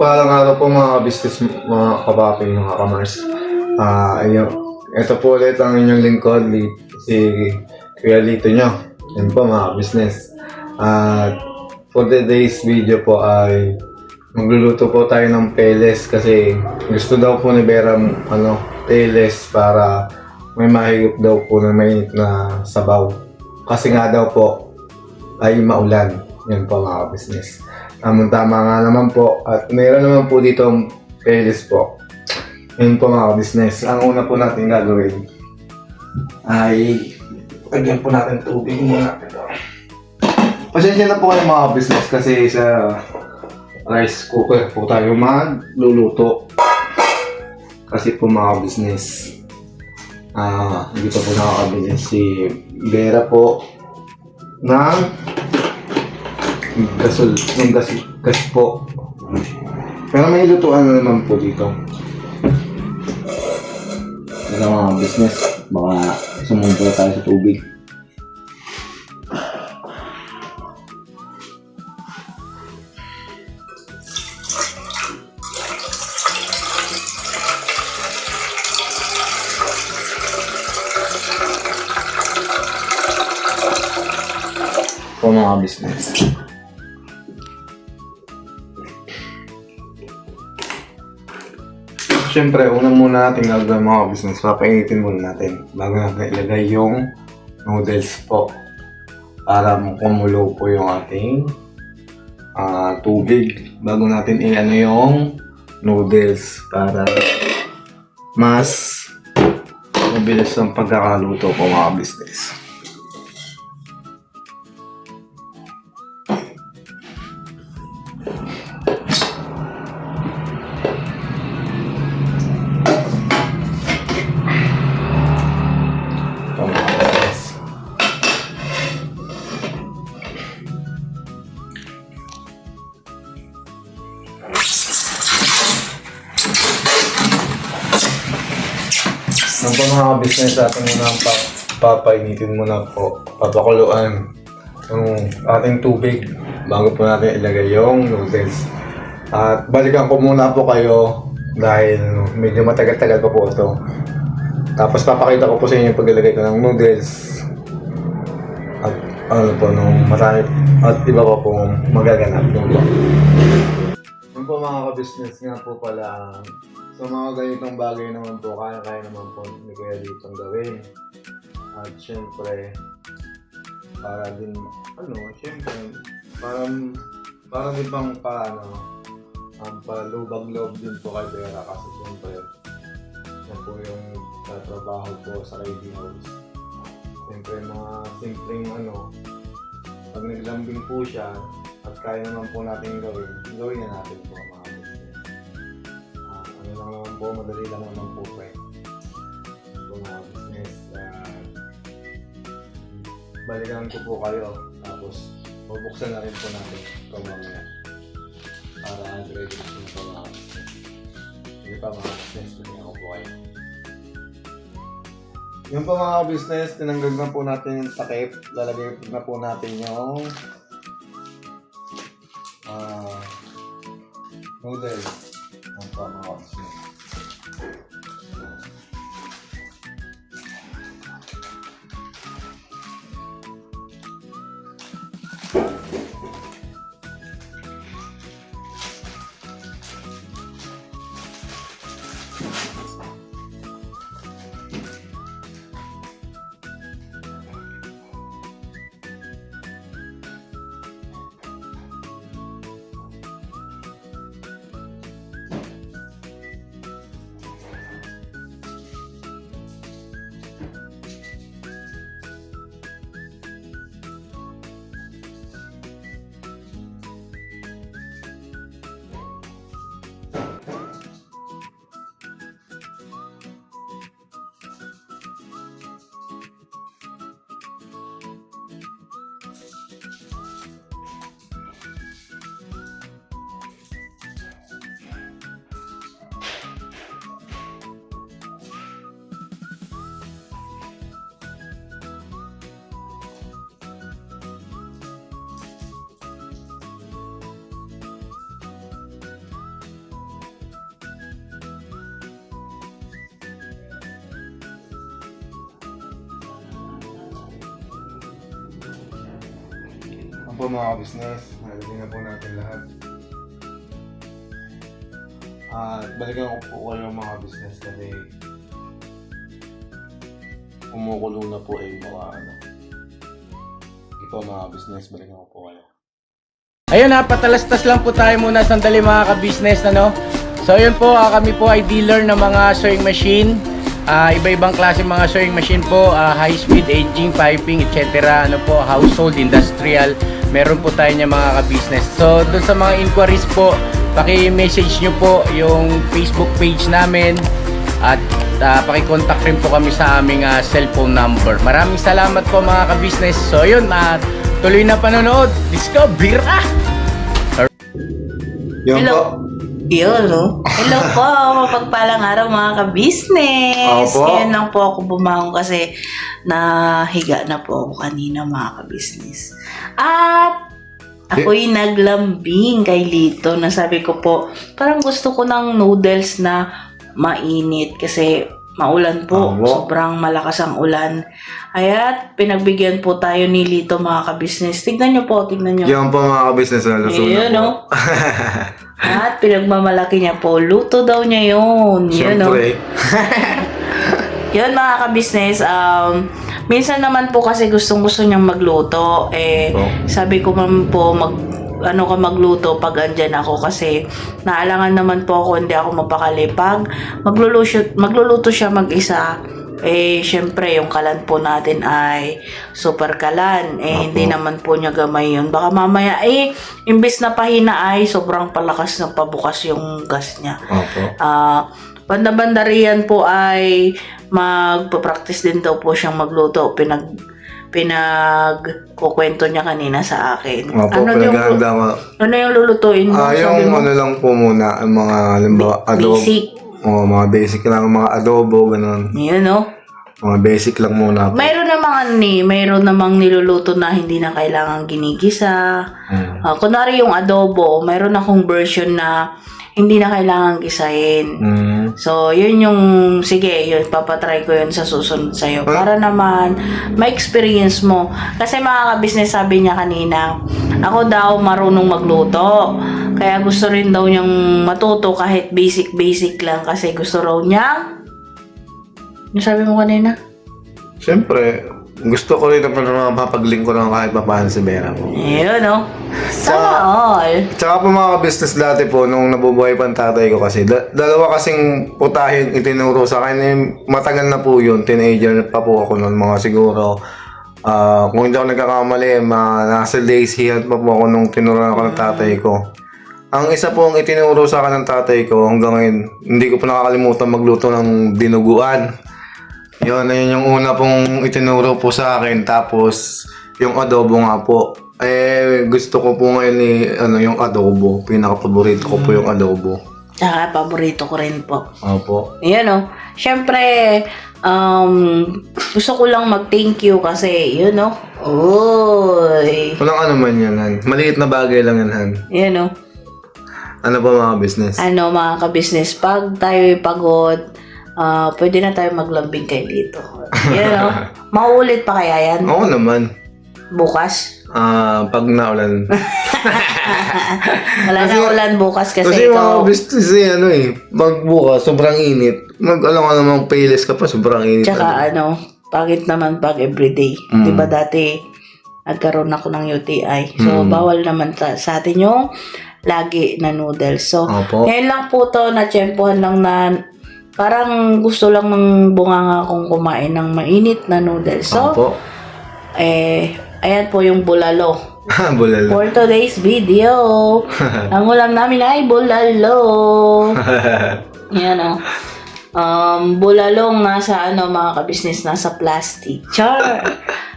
Mapagpalang araw po mga business, mga kapapi, mga kamars. Ayun. Ito po ulit ang inyong lingkod, si Kuya Lito nyo. Yan po mga business. At for today's video po ay magluluto po tayo ng peles kasi gusto daw po ni Vera peles para may mahigop daw po na mainit na sabaw. Kasi nga daw po ay maulan. Yan po mga business. Tama nga naman po. At meron naman po dito ang peles po. Yun po mga business. Ang una po natin gagawin ay lagyan po natin tubig muna. Pasensya na po kayo mga business kasi sa rice cooker po tayo magluluto. Kasi po mga business dito po nakakabili si Vera po ng gas po. Pero may lutuan na naman po dito. Ito mga business, baka sumumpro tayo sa tubig. Po mga business. Siyempre, unang muna natin gagawin mga business, papainitin muna natin bago natin ilagay yung noodles po para kumulo po yung ating tubig bago natin i-ano yung noodles para mas mabilis ang pagkakaluto po mga business. Ang mga business natin muna ang papainitin muna po, papakuluan yung ating tubig bago po natin ilagay yung noodles. At balikan ko muna po kayo dahil medyo matagal-tagal pa po ito. Tapos papakita ko po sa inyo yung paglalagay ko ng noodles at nung marami at iba pa po magaganap. Yun po mga ka-business nga po pala. So mga ganitong bagay naman po, kaya naman po ni Kuya Litong gawin. At syempre, para din, syempre, parang din pang palubag-loob din po kay Vera kasi syempre, yan po yung tatrabaho po sa Lady House. Syempre mga simpleng pag naglambing po siya at kaya naman po natin gawin na natin po mga business. Lang naman po, madali lang naman po ito mga business. Balikan ko po kayo tapos bubuksan na rin po natin ito mamaya para ready na ito mga business. Hindi pa mga business, balikan ko po kayo. Yung po mga business, tinanggal na po natin yung takip. Lalagay na po natin yung noodles. Yung po mga business. po mga business, nalagyan na po natin lahat. At balikan ko po kayo mga business kasi kumukulo na po yung mga ano. Ito mga business, balikan ko po kayo. Ayun ha, patalastas lang po tayo muna sandali mga ka-business, ano? So ayun po, kami po ay dealer ng mga sewing machine. Iba-ibang klase mga sewing machine po, high speed, aging, piping, etc. Ano po, household, industrial. Meron po tayo niya mga ka-business. So doon sa mga inquiries po, paki-message nyo po yung Facebook page namin at paki-contact rin po kami sa aming cellphone number. Maraming salamat po mga ka-business. So yun, tuloy na panonood. Let's go, bira! Yun Hello. po. Yun, no? Hello po, mapagpalang araw mga ka-business. Opo. Ngayon lang po ako bumangon kasi nahiga na po ako kanina mga ka-business. At ako'y naglambing kay Lito na sabi ko po, parang gusto ko ng noodles na mainit kasi maulan po. Opo. Sobrang malakas ang ulan. At pinagbigyan po tayo ni Lito mga ka-business. Tignan nyo po, tignan nyo. Yan po mga business na luto Yun, na po. no? At pinagmamalaki niya po, luto daw niya yun. Yun, no? Siyempre. Yun mga ka-business, minsan naman po kasi gustong-gusto niyang magluto. Sabi ko man po, magluto pag andyan ako kasi naalangan naman po ako, hindi ako mapakali. Pag magluluto siya mag-isa, syempre yung kalan po natin ay super kalan. Hindi naman po niya gamay yun. Baka mamaya, imbis na pahina ay sobrang palakas na pabukas yung gas niya. Opo. Banda-banda riyan po ay magpa-practice din daw po siyang magluto. Pinagkukwento niya kanina sa akin. Opo, pinaghahanda mo. Ano yung lulutuin mo? Sabi Yung mo? ano lang po muna, ang mga halimbawa, adobo. Basic. Mga basic lang, mga adobo, ganun. Yun, no? Mga basic lang muna po. Mayroon namang niluluto na hindi na kailangan ginigisa. Kunwari yung adobo, mayroon akong version na hindi na kailangan gisahin. So, yun papatry ko yun sa susunod sa'yo. Para naman, ma-experience mo. Kasi mga ka-business, sabi niya kanina, ako daw marunong magluto. Kaya gusto rin daw niyang matuto kahit basic lang. Kasi gusto raw niya. Ano sabi mo kanina? Siyempre, gusto ko rin na mapaglingko ng kahit papahan si Vera mo. Ayun, no? Sana all. Tsaka po mga business dati po, nung nabubuhay pa ang tatay ko kasi, dalawa kasing putahin itinuro sa akin. Matagal na po yun, teenager pa po ako noon, mga siguro. Kung hindi ako nagkakamali, nasa days pa po ako nung tinuruan ako ng tatay ko. Ang isa po ang itinuro sa akin ng tatay ko hanggang ngayon, hindi ko po nakakalimutan magluto ng dinuguan. Yun yung una pong itinuro po sa akin. Tapos, yung adobo nga po. Gusto ko po ngayon yung adobo. Pinaka-paborito ko po yung adobo. Tsaka, paborito ko rin po. Opo. Yan, no? Siyempre, gusto ko lang mag-thank you kasi, yun, no? Uy. Walang ano man yan, Han. Maliit na bagay lang yan, Han. Yan, no? Ano ba mga business? Ano, mga ka-business, pag tayo'y pagod, pwede na tayo maglambing kay dito. Yan, no? Mauulit pa kaya yan? Oo naman. Bukas? Pag naulan. Wala na ulan bukas kasi Kasi ikaw. mga business magbukas, sobrang init. Alam ka namang payless ka pa, sobrang init. Tsaka pagit naman pag everyday. Diba dati, nagkaroon ako ng UTI. So, bawal naman sa atin yung lagi na noodles. So, Opo. ngayon lang po to, na-tsempohan lang na parang gusto lang ng bunganga kong kumain ng mainit na noodles. So, Opo. ayan po yung bulalo. Bulalo. For today's video, ang ulam namin ay bulalo. Yan o. Bulalong nasa mga ka-business, nasa plastic. Char!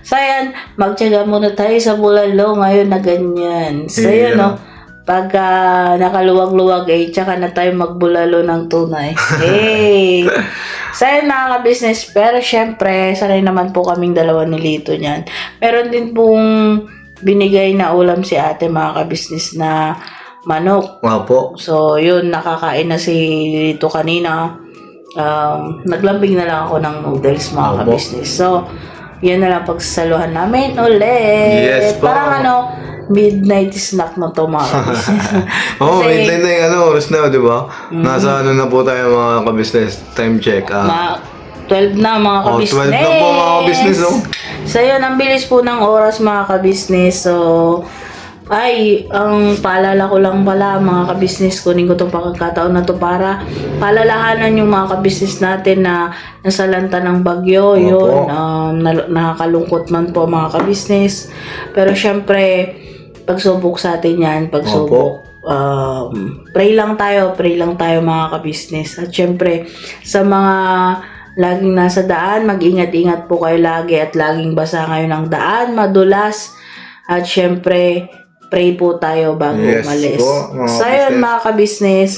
So ayan, magtyaga muna tayo sa bulalo ngayon na ganyan. So Yeah. yun pagka nakaluwag-luwag tsaka na tayo magbulalo ng tunay. Hey! So ayan mga ka-business, pero syempre, sanay naman po kaming dalawa ni Lito niyan. Meron din pong binigay na ulam si ate mga ka-business na manok. Opo. So, yun, nakakain na si Lito kanina. Naglambing na lang ako ng noodles mga Opo. ka-business. So, yun na lang pagsasaluhan namin ulit. Yes po. Parang midnight snack na to mga kabisnes. Oo, Kasi- midnight na yung oras na, di ba? Nasa ano na po tayo mga ka-business, time check. 12 na mga Oh, kabisnes. 12 na po mga ka-business, oh. So yun, ang bilis po ng oras mga kabisnes. So, ang paalala ko lang pala mga kabisnes, kunin ko itong pagkakataon na to para palalahanan yung mga kabisnes natin na nasalanta ng bagyo. Opo. Yun, nakakalungkot man po mga kabisnes. Pero syempre, pagsubok sa atin yan, pagsubok. Pray lang tayo mga kabisnes. At syempre, sa mga laging nasa daan, mag-ingat-ingat po kayo lagi at laging basa ngayon ang daan, madulas. At syempre, pray po tayo bago Yes umalis. po, mga So yun kabisnes. mga kabisnes,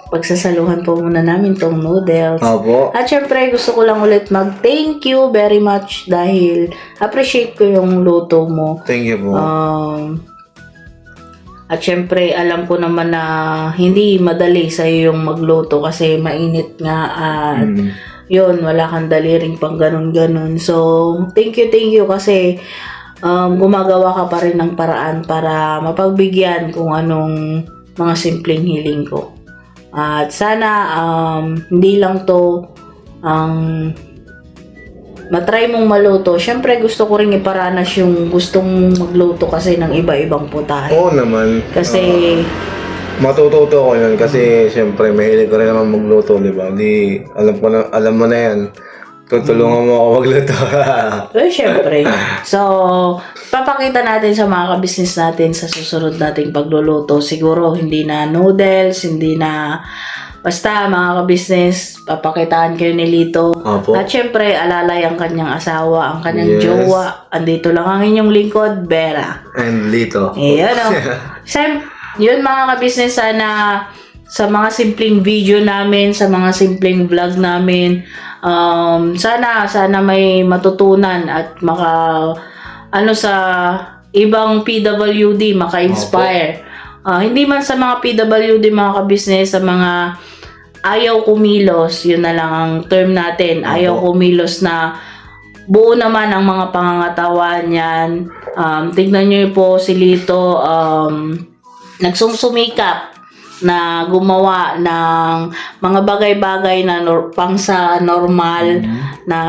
pagsasaluhan po muna namin tong noodles. Opo. At syempre, gusto ko lang ulit mag-thank you very much dahil appreciate ko yung luto mo. Thank you po. At syempre, alam ko naman na hindi madali sa'yo yung magluto kasi mainit nga at yun, wala kang daliring pang ganun-ganun. So, thank you kasi gumagawa ka pa rin ng paraan para mapagbigyan kung anong mga simpleng hiling ko. At sana hindi lang to ang matry mong maluto. Syempre gusto ko rin iparanas yung gustong magluto kasi ng iba-ibang putahe. Oo naman. Kasi Matututo ko yun kasi siyempre mahilig ko rin naman magluto, di ba? Di, alam mo na yan. Tutulungan mo ako magluto. syempre. So, papakita natin sa mga kabisnes natin sa susunod nating pagluluto. Siguro hindi na noodles, hindi na basta mga kabisnes, papakitaan kayo ni Lito. Opo. At syempre, alalay ang kanyang asawa, ang kanyang Yes. jowa. Andito lang ang inyong lingkod, Vera. And Lito. Ayan o. Yun mga kabisnes, sana sa mga simpleng video namin, sa mga simpleng vlog namin, sana may matutunan at sa ibang PWD, maka-inspire. Hindi man sa mga PWD, mga kabisnes, sa mga ayaw kumilos, yun na lang ang term natin, ayaw kumilos na buo naman ang mga pangangatawan yan. Tignan nyo po si Lito, nagsumsumikap na gumawa ng mga bagay-bagay na pang sa normal na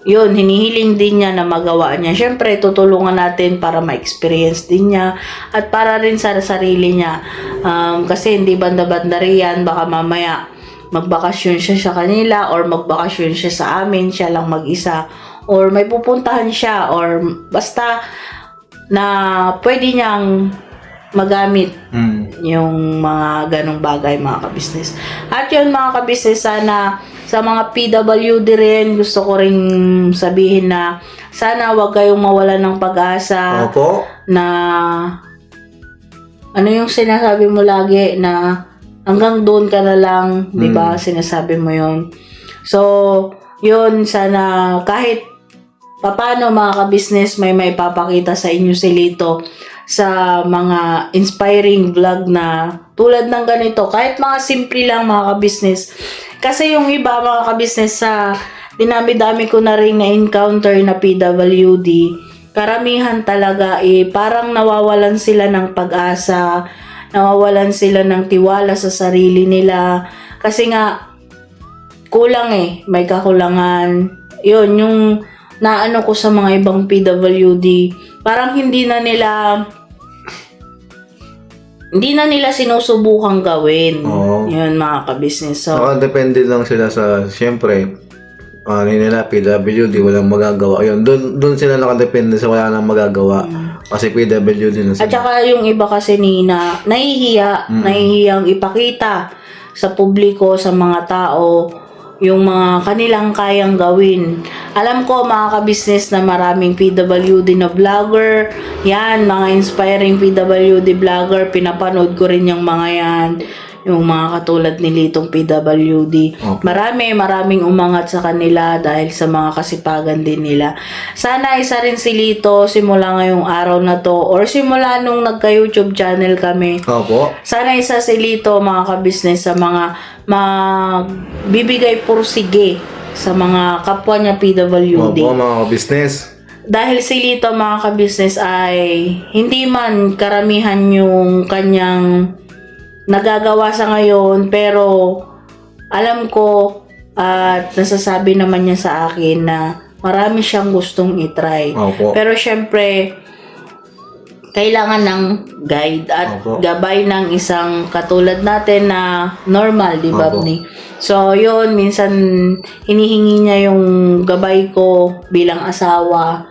yun, hinihiling din niya na magawa niya. Siyempre, tutulungan natin para ma-experience din niya at para rin sa sarili niya. Kasi hindi banda-banda riyan, baka mamaya magbakasyon siya sa kanila or magbakasyon siya sa amin, siya lang mag-isa or may pupuntahan siya or basta na pwede niyang magamit yung mga ganong bagay mga kabisnes. At yun mga kabisnes, sana sa mga PWD rin, gusto ko rin sabihin na sana wag kayong mawalan ng pag-asa. Opo. Na ano yung sinasabi mo lagi na hanggang doon ka na lang, di ba? Sinasabi mo yun. So, yun, sana kahit paano mga kabisnes may papakita sa inyo si Lito sa mga inspiring vlog na tulad ng ganito. Kahit mga simple lang mga kabisnes. Kasi yung iba mga kabisnes sa dinami-dami ko na rin na-encounter na PWD, karamihan talaga parang nawawalan sila ng pag-asa, nawawalan sila ng tiwala sa sarili nila. Kasi nga, kulang may kakulangan. Yun, yung naano ko sa mga ibang PWD, parang hindi na nila sinusubukang gawin. Oo. Yun mga kabisnes. So, Depende lang sila sa, siyempre, nila PWD, walang magagawa. Ayun, doon sila nakadepende sa wala nang magagawa. Kasi PWD na at sila. saka yung iba kasi nahihiyang ipakita sa publiko, sa mga tao, yung mga kanilang kayang gawin. Alam ko mga kabisnes na maraming PWD na vlogger, yan, mga inspiring PWD vlogger, pinapanood ko rin yung mga yan, yung mga katulad ni Litong PWD. Okay. Maraming umangat sa kanila dahil sa mga kasipagan din nila. Sana isa rin si Lito simula ngayong araw na to or simula nung nagka-YouTube channel kami. Opo. Sana isa si Lito mga kabisnes sa mga magbibigay pursige sa mga kapwa niya PWD. Opo, mga business. dahil si Lito mga ka-business ay hindi man karamihan yung kanyang nagagawa sa ngayon, pero alam ko at nasasabi naman niya sa akin na marami siyang gustong itry. Opo. Pero syempre, kailangan ng guide at Opo. gabay ng isang katulad natin na normal, di ba, Opo. Bni? So, yun, minsan hinihingi niya yung gabay ko bilang asawa,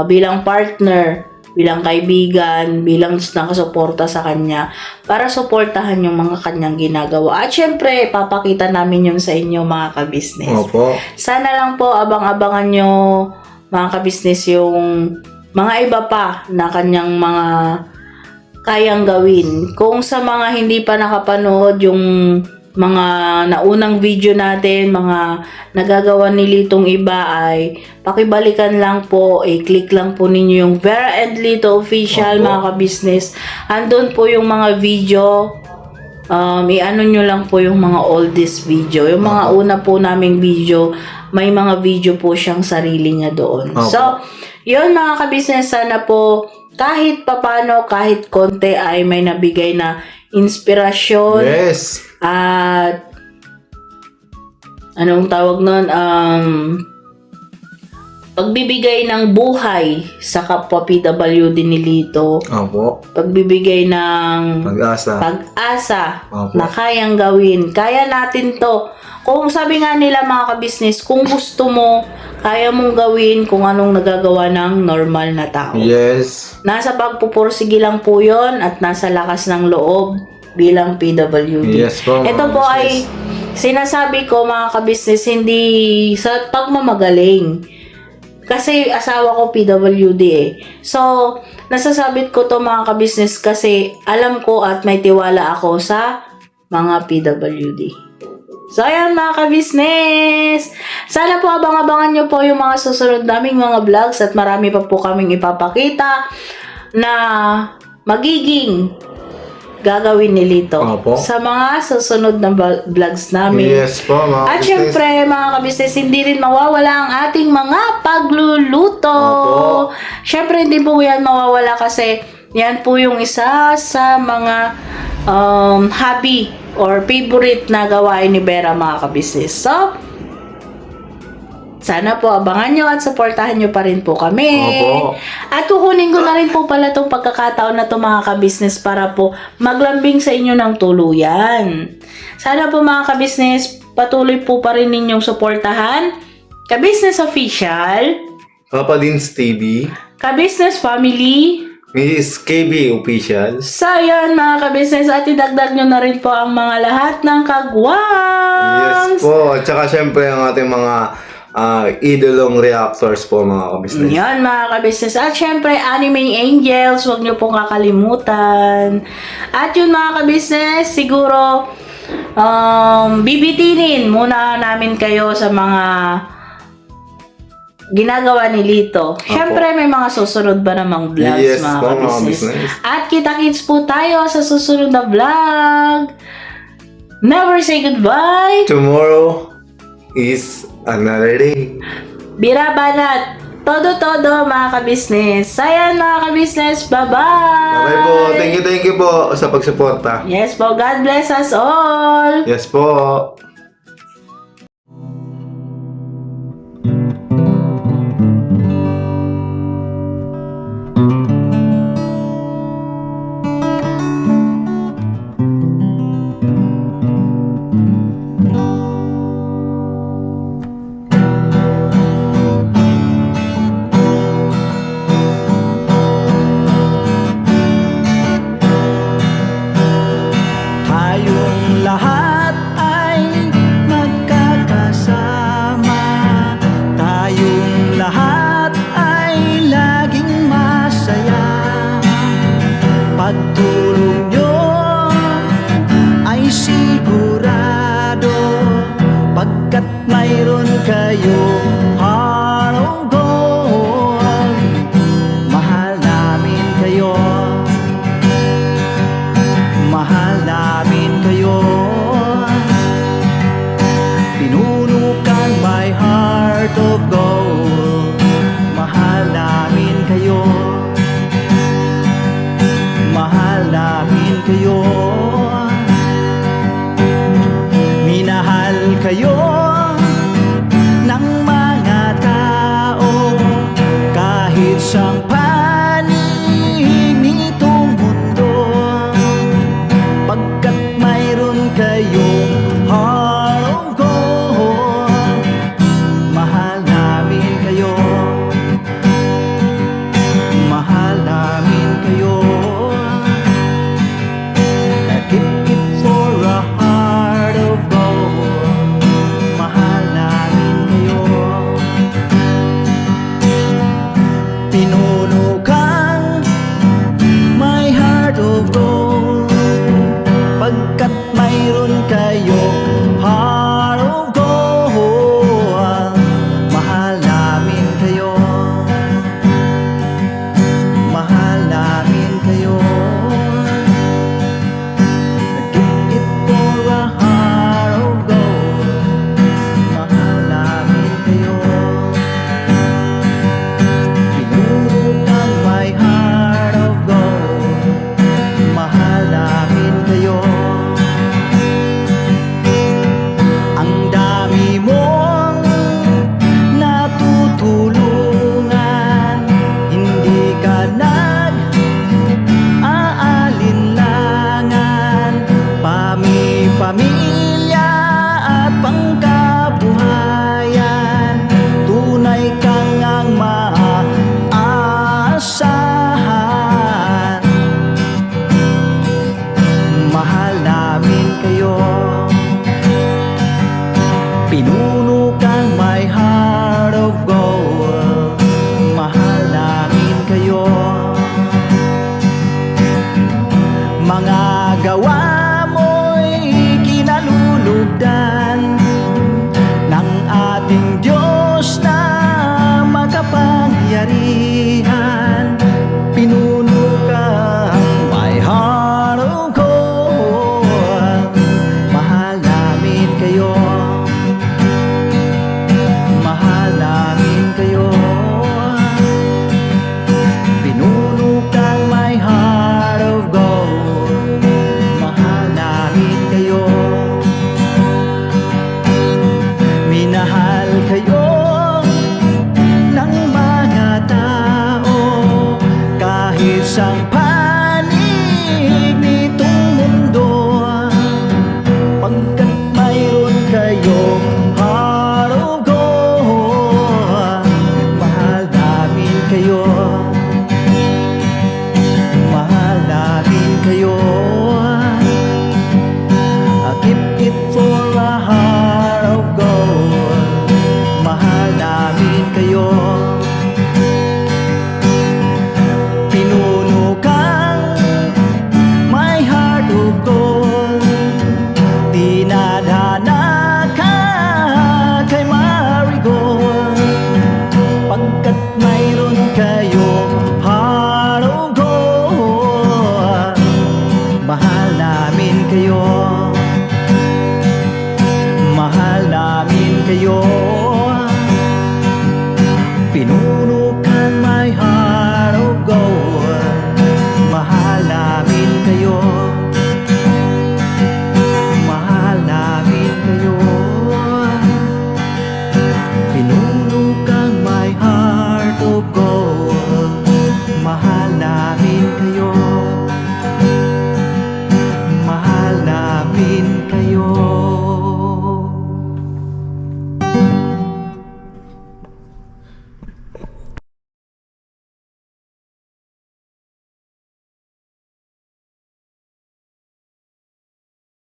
bilang partner, bilang kaibigan, bilang nakasuporta sa kanya para suportahan yung mga kanyang ginagawa. At syempre, papakita namin yun sa inyo mga ka-business. Opo. Sana lang po abang-abangan nyo mga ka-business yung mga iba pa na kanyang mga kayang gawin. Kung sa mga hindi pa nakapanood yung mga naunang video natin, mga nagagawa ni Litong iba ay pakibalikan lang po, i-click lang po ninyo yung Vera and Lito Official Opo. mga ka-business. Andun po yung mga video, i-ano nyo lang po yung mga oldest video. Yung mga Opo. una po naming video, may mga video po siyang sarili niya doon. Opo. So, yun mga ka-business, sana po kahit papano, kahit konti ay may nabigay na inspirasyon. Yes. At anong tawag nun? Pagbibigay ng buhay sa kapwa PWD ni Lito. Opo. Pagbibigay ng Pag-asa. pag-asa Opo. na kayang gawin. Kaya natin to. Kung sabi nga nila mga ka-business, kung gusto mo, kaya mong gawin kung anong nagagawa ng normal na tao. Yes. Nasa pagpupursige lang po yun at nasa lakas ng loob bilang PWD. Yes po, mga Ito po business. ay sinasabi ko mga ka-business, hindi sa pagmamagaling. Kasi asawa ko PWD eh. So, nasasabit ko to mga ka-business kasi alam ko at may tiwala ako sa mga PWD. So, ayan mga ka-business. Sana po abang-abangan nyo po yung mga susunod naming mga vlogs at marami pa po kaming ipapakita na magiging gagawin ni Lito Opo. sa mga susunod na vlogs namin. Yes po, mga At business. syempre, mga ka-business, hindi rin mawawala ang ating mga pagluluto. Opo. Syempre, hindi po yan mawawala kasi yan po yung isa sa mga hobby or favorite na gawain ni Vera, mga ka-business. So, sana po abangan nyo at supportahan nyo pa rin po kami. Opo. At kukunin ko na rin po pala itong pagkakataon na ito mga ka-business para po maglambing sa inyo ng tuluyan. Sana po mga ka-business, patuloy po pa rin ninyong suportahan Ka-Business Official, Papa Dins TV. Ka-Business Family. Mrs. KB Official. So yun mga ka-business, at idagdag nyo na rin po ang mga lahat ng Yes kagwangs. po. At saka syempre ang ating mga idolong reactors po, mga ka-business. Yan mga ka-business. At syempre, Anime Angels, huwag nyo pong kakalimutan. At yun mga ka-business, siguro bibitinin muna namin kayo sa mga ginagawa ni Lito. Syempre, may mga susunod ba namang vlogs Yes mga po, mga ka-business. business. At kita-kits po tayo sa susunod na vlog. Never say goodbye. Tomorrow is another day. Birabanat. Todo-todo mga ka-business. Ayan mga ka-business. Bye-bye. Okay po. Thank you po sa pagsuporta. Yes po. God bless us all. Yes po. Tayong lahat ay kayo ng mga tao kahit sang panig nitong mundo, pagkat mayroon kayong heart of gold. Mahal namin kayo, mahal namin kayo. Keep it for a heart of gold. Mahal namin kayo. Pinuno kang my heart of gold, pagkat mayroon kayo heart of gold. Mahal namin kayo, mahal namin kayo. Keep it for a heart of gold. Mahal namin kayo. Pinuno kang my heart of gold. Mahal namin kayo. Ang dami mong natutulungan, hindi ka nag-aalinlangan. Pamilya at pangkabuhayan, tunay kang ang maaasahan. Mahal namin kayo. Pinuno kang my heart of gold. Mahal namin kayo. Mga gawa mo'y kinalulugdan ng ating Diyos na makapangyarihan. Pinuno kang my heart of gold. Mahal namin kayo, mahal namin kayo. Pinuno kang my heart of gold. Mahal namin kayo. Minahal kayo ng mga tao kahit sang panig nitong mundo, pagkat mayroon kayong heart of gold. Mahal namin kayo, mahal namin kayo. Keep it for a heart of gold. Mahal namin kayo. Pinuno kang my heart of gold. Dinadhana